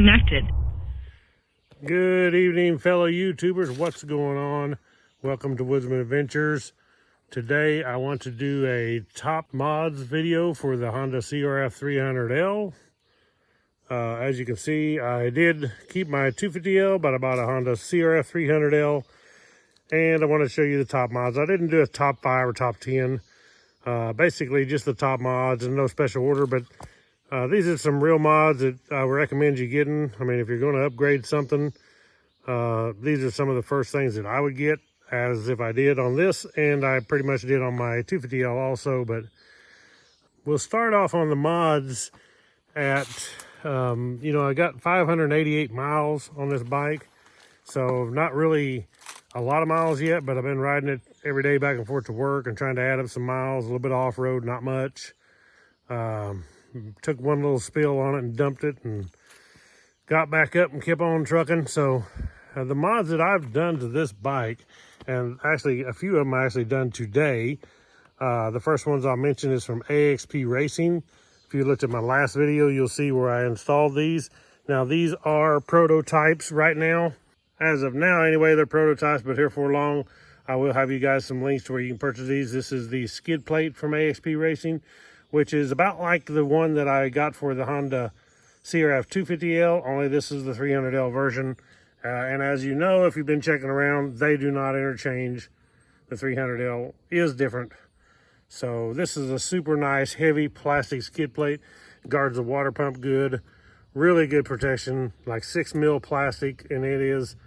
disconnected. Good evening, fellow YouTubers. What's going on? Welcome to Woodzman Adventures. Today I want to do a top mods video for the Honda CRF300L. As you can see, I did keep my 250L, but I bought a Honda CRF300L, and I want to show you the top mods. I didn't do a top 5 or top 10. Basically just the top mods and no special order, but these are some real mods that I would recommend you getting. I mean, if you're going to upgrade something, these are some of the first things that I would get, as if I did on this, and I pretty much did on my 250L also. But we'll start off on the mods at, I got 588 miles on this bike, so not really a lot of miles yet, but I've been riding it every day back and forth to work and trying to add up some miles, a little bit of off-road, not much. Took one little spill on it and dumped it and got back up and kept on trucking. So the mods that I've done to this bike, and actually a few of them I actually done today. The first ones I'll mention is from AXP Racing. If you looked at my last video, you'll see where I installed these. Now these are prototypes right now. As of now anyway, they're prototypes, but here for long I will have you guys some links to where you can purchase these. This is the skid plate from AXP Racing, which is about like the one that I got for the Honda CRF250L, only this is the 300L version. And as you know, if you've been checking around, they do not interchange. The 300L is different. So this is a super nice, heavy plastic skid plate. Guards the water pump good. Really good protection, like 6mm plastic, and it is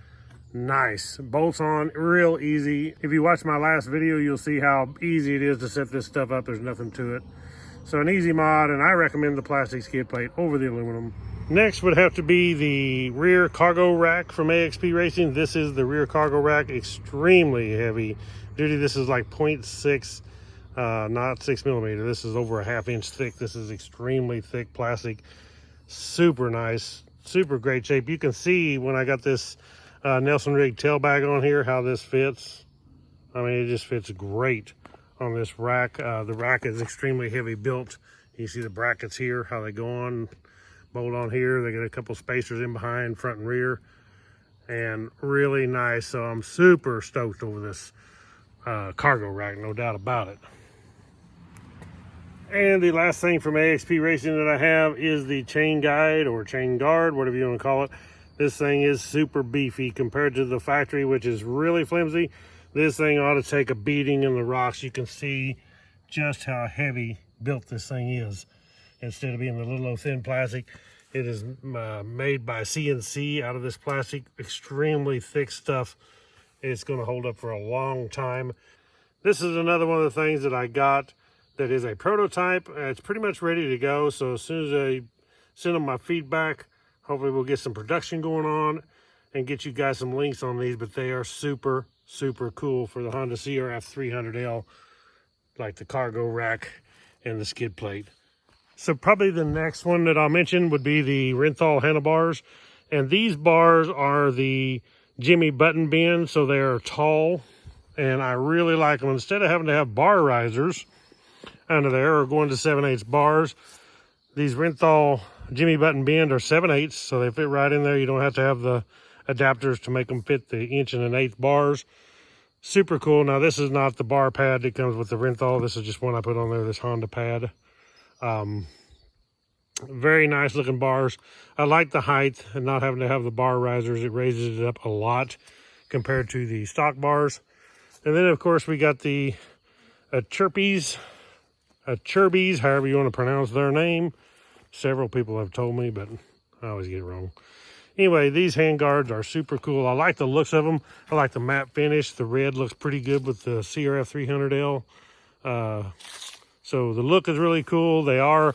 nice. Bolts on, real easy. If you watch my last video, you'll see how easy it is to set this stuff up. There's nothing to it. So an easy mod, and I recommend the plastic skid plate over the aluminum. Next would have to be the rear cargo rack from AXP Racing. This is the rear cargo rack, extremely heavy duty. This is like 0.6, not 6mm. This is over a ½ inch thick. This is extremely thick plastic. Super nice, super great shape. You can see when I got this Nelson rig tail bag on here how this fits. I mean, it just fits great on this rack. The rack is extremely heavy built. You see the brackets here, how they go on, bolt on here. They got a couple spacers in behind, front and rear, and really nice. So I'm super stoked over this cargo rack, no doubt about it. And the last thing from AXP Racing that I have is the chain guide or chain guard, whatever you want to call it. This thing is super beefy compared to the factory, which is really flimsy. This thing ought to take a beating in the rocks. You can see just how heavy built this thing is. Instead of being the little old thin plastic, it is made by CNC out of this plastic, extremely thick stuff. It's going to hold up for a long time. This is another one of the things that I got that is a prototype. It's pretty much ready to go. So as soon as I send them my feedback, hopefully we'll get some production going on and get you guys some links on these. But they are super cool for the Honda CRF300L, like the cargo rack and the skid plate. So probably the next one that I'll mention would be the Renthal handlebars. And these bars are the Jimmy button bend, so they are tall. And I really like them. Instead of having to have bar risers under there or going to 7/8 bars, these Renthal Jimmy button bend are 7/8, so they fit right in there. You don't have to have the adapters to make them fit the 1 1/8 bars. Super cool. Now this is not the bar pad that comes with the Renthal. This is just one I put on there, this Honda pad. Very nice looking bars. I like the height and not having to have the bar risers. It raises it up a lot compared to the stock bars. And then of course we got the Chirbies, however you want to pronounce their name. Several people have told me, but I always get it wrong. Anyway, these hand guards are super cool. I like the looks of them. I like the matte finish. The red looks pretty good with the CRF300L. So the look is really cool. They are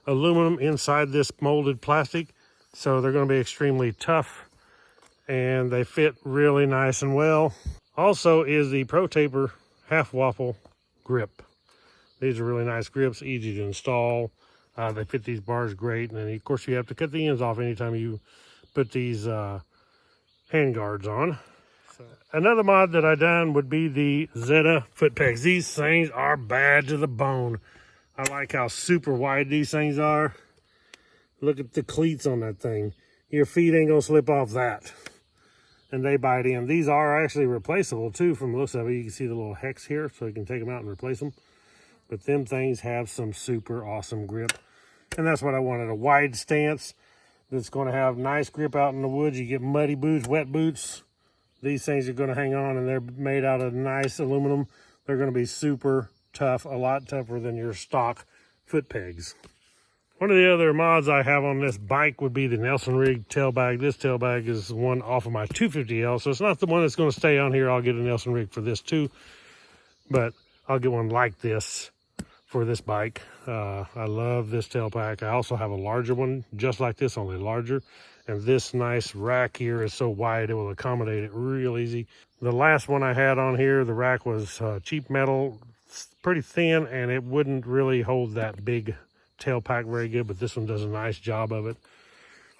aluminum inside this molded plastic, so they're going to be extremely tough, and they fit really nice and well. Also is the Pro Taper half waffle grip. These are really nice grips, easy to install. They fit these bars great, and then of course you have to cut the ends off anytime you put these hand guards on. So, another mod that I done would be the Zeta Footpegs. These things are bad to the bone. I like how super wide these things are. Look at the cleats on that thing. your feet ain't gonna slip off that. And they bite in. These are actually replaceable too from the looks of it. You can see the little hex here, so you can take them out and replace them. But them things have some super awesome grip. And that's what I wanted, a wide stance that's gonna have nice grip out in the woods. You get muddy boots, wet boots. These things are gonna hang on, and they're made out of nice aluminum. They're gonna be super tough, a lot tougher than your stock foot pegs. One of the other mods I have on this bike would be the Nelson rig tail bag. This tail bag is one off of my 250L, so it's not the one that's going to stay on here. I'll get a Nelson rig for this too, but I'll get one like this for this bike. I love this tail pack. I also have a larger one, just like this, only larger. And this nice rack here is so wide, it will accommodate it real easy. The last one I had on here, the rack was cheap metal, pretty thin, and it wouldn't really hold that big tail pack very good, but this one does a nice job of it.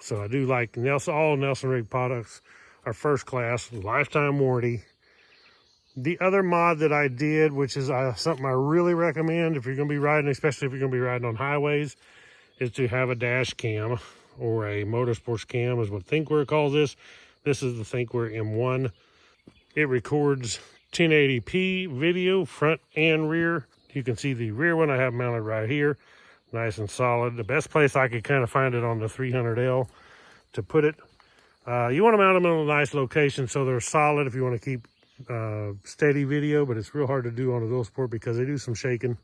So I do like all Nelson rig products are first class, lifetime warranty. The other mod that I did, which is something I really recommend if you're going to be riding, especially if you're going to be riding on highways, is to have a dash cam, or a motorsports cam is what ThinkWare calls this. This is the ThinkWare M1. It records 1080p video, front and rear. You can see the rear one I have mounted right here. Nice and solid. The best place I could kind of find it on the 300L to put it. You want to mount them in a nice location so they're solid if you want to keep steady video, but it's real hard to do on a DUALSPORT because they do some shaking.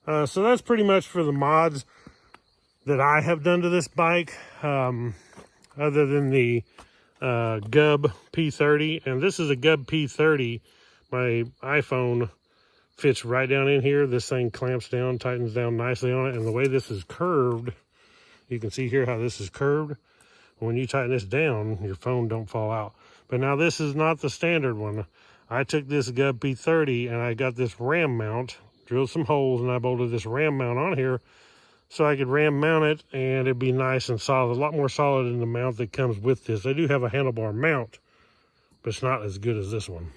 So that's pretty much for the mods that I have done to this bike, other than the Gub P30. And this is a Gub P30. My iPhone fits right down in here. This thing clamps down, tightens down nicely on it. And the way this is curved, you can see here how this is curved. When you tighten this down, your phone don't fall out. But now this is not the standard one. I took this Gub P30 and I got this ram mount, drilled some holes, and I bolted this ram mount on here so I could ram mount it and it'd be nice and solid, a lot more solid than the mount that comes with this. They do have a handlebar mount, but it's not as good as this one.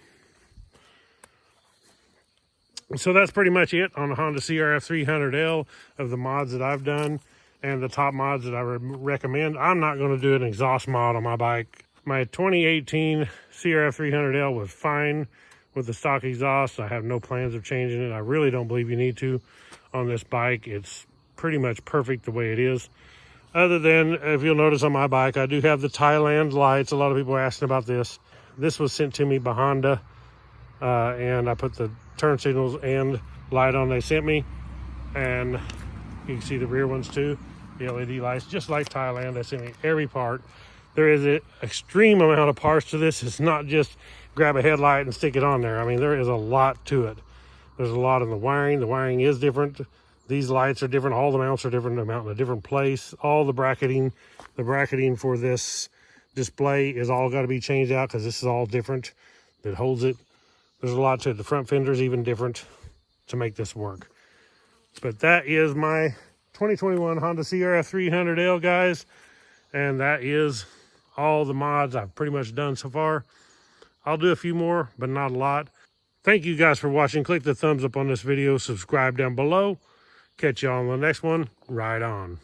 So that's pretty much it on the Honda CRF300L of the mods that I've done and the top mods that I recommend. I'm not going to do an exhaust mod on my bike. My 2018 CRF300L was fine with the stock exhaust. I have no plans of changing it. I really don't believe you need to on this bike. It's pretty much perfect the way it is. Other than, if you'll notice on my bike, I do have the Thailand lights. A lot of people are asking about this. This was sent to me by Honda, and I put the turn signals and light on they sent me, and you can see the rear ones too, the LED lights, just like Thailand. They sent me every part. There is an extreme amount of parts to this. It's not just grab a headlight and stick it on there. I mean, there is a lot to it. There's a lot in the wiring. The wiring is different. These lights are different. All the mounts are different. They mount in a different place. All the bracketing for this display is all got to be changed out because this is all different that holds it. There's a lot to it. The front fender is even different to make this work. But that is my 2021 Honda CRF300L, guys. And that is all the mods I've pretty much done so far. I'll do a few more, but not a lot. Thank you guys for watching. Click the thumbs up on this video. Subscribe down below. Catch y'all on the next one. Ride on.